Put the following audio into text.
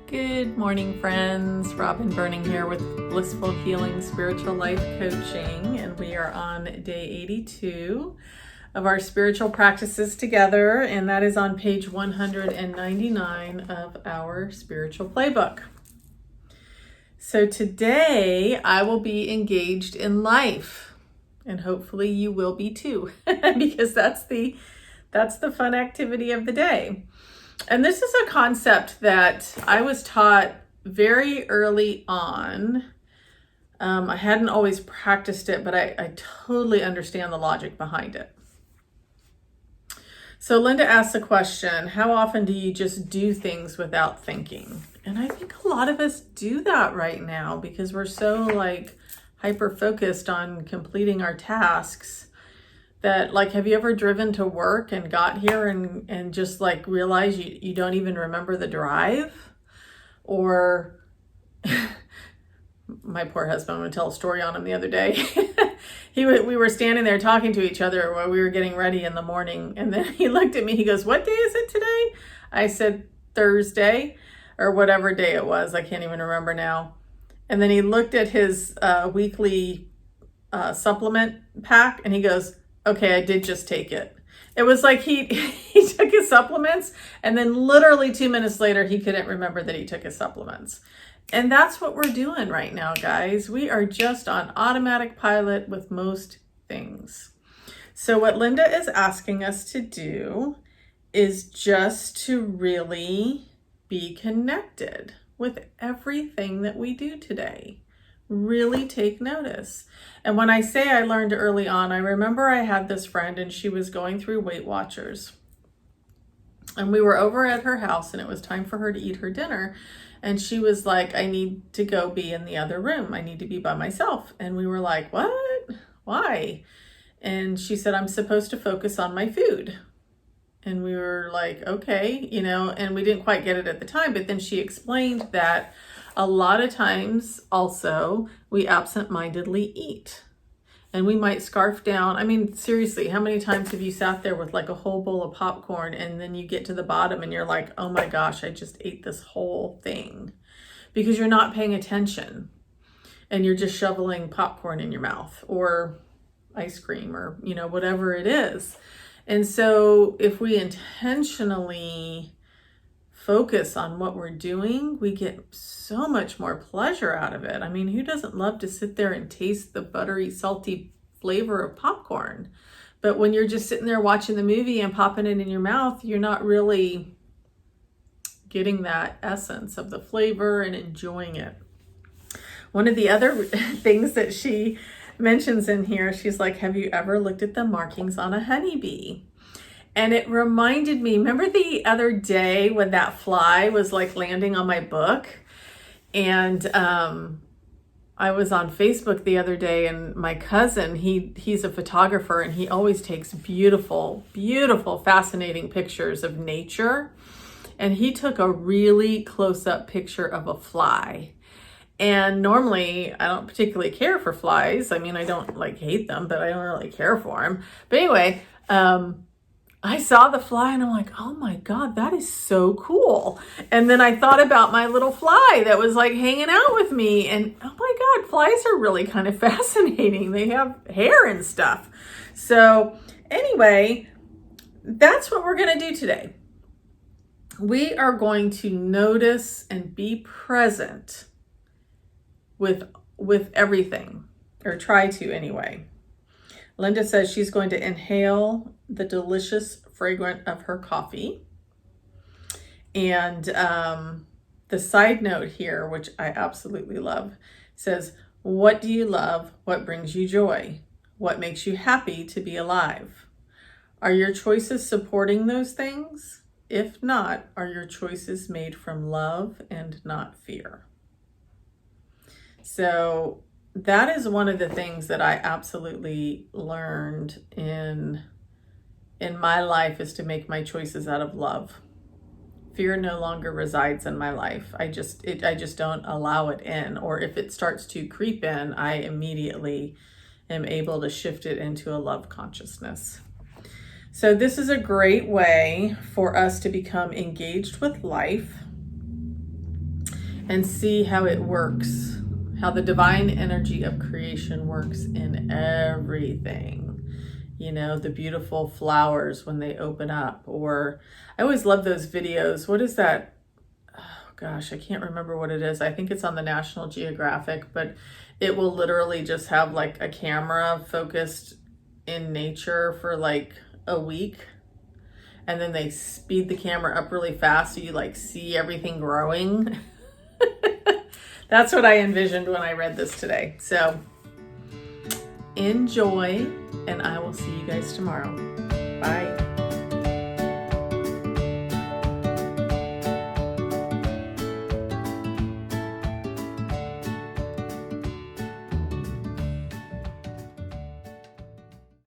Good morning, friends. Robin Burning here with Blissful Healing Spiritual Life Coaching, and we are on day 82 of our spiritual practices together, and that is on page 199 of our spiritual playbook. So today I will be engaged in life, and hopefully you will be too, because that's the fun activity of the day. And this is a concept that I was taught very early on. I hadn't always practiced it, but I totally understand the logic behind it. So Linda asked the question, how often do you just do things without thinking? And I think a lot of us do that right now because we're so hyper focused on completing our tasks that have you ever driven to work and got here and just realize you don't even remember the drive? Or my poor husband would tell a story on him the other day. We were standing there talking to each other while we were getting ready in the morning, and then he looked at me, he goes, "What day is it today?" I said, "Thursday," or whatever day it was, I can't even remember now. And then he looked at his weekly supplement pack and he goes, "Okay, I did just take it." It was like he took his supplements, and then literally 2 minutes later, he couldn't remember that he took his supplements. And that's what we're doing right now, guys. We are just on automatic pilot with most things. So what Linda is asking us to do is just to really be connected with everything that we do today. Really take notice. And when I say I learned early on, I remember I had this friend and she was going through Weight Watchers. And we were over at her house and it was time for her to eat her dinner. And she was like, "I need to go be in the other room. I need to be by myself." And we were like, "What? Why?" And she said, "I'm supposed to focus on my food." And we were like, "Okay," and we didn't quite get it at the time. But then she explained that a lot of times also we absent-mindedly eat. And we might scarf down. I mean, seriously, how many times have you sat there with a whole bowl of popcorn and then you get to the bottom and you're like, "Oh my gosh, I just ate this whole thing," because you're not paying attention and you're just shoveling popcorn in your mouth or ice cream or, whatever it is. And so if we intentionally focus on what we're doing, we get so much more pleasure out of it. I mean, who doesn't love to sit there and taste the buttery, salty flavor of popcorn? But when you're just sitting there watching the movie and popping it in your mouth, you're not really getting that essence of the flavor and enjoying it. One of the other things that she mentions in here, she's like, "Have you ever looked at the markings on a honeybee?" And it reminded me, remember the other day when that fly was landing on my book? And I was on Facebook the other day, and my cousin, he's a photographer, and he always takes beautiful, beautiful, fascinating pictures of nature. And he took a really close-up picture of a fly. And normally I don't particularly care for flies. I mean, I don't hate them, but I don't really care for them. But anyway, I saw the fly and I'm like, "Oh my God, that is so cool." And then I thought about my little fly that was hanging out with me, and oh my God, flies are really kind of fascinating. They have hair and stuff. So anyway, that's what we're going to do today. We are going to notice and be present with everything, or try to anyway. Linda says she's going to inhale the delicious fragrance of her coffee. And the side note here, which I absolutely love, says, "What do you love? What brings you joy? What makes you happy to be alive? Are your choices supporting those things? If not, are your choices made from love and not fear?" So that is one of the things that I absolutely learned in my life, is to make my choices out of love. Fear no longer resides in my life. I just don't allow it in, or if it starts to creep in, I immediately am able to shift it into a love consciousness. So this is a great way for us to become engaged with life and see how it works, how the divine energy of creation works in everything. You know, the beautiful flowers when they open up, or I always love those videos. What is that? Oh gosh, I can't remember what it is. I think it's on the National Geographic, but it will literally just have like a camera focused in nature for like a week, and then they speed the camera up really fast so you like see everything growing. That's what I envisioned when I read this today. So enjoy, and I will see you guys tomorrow. Bye.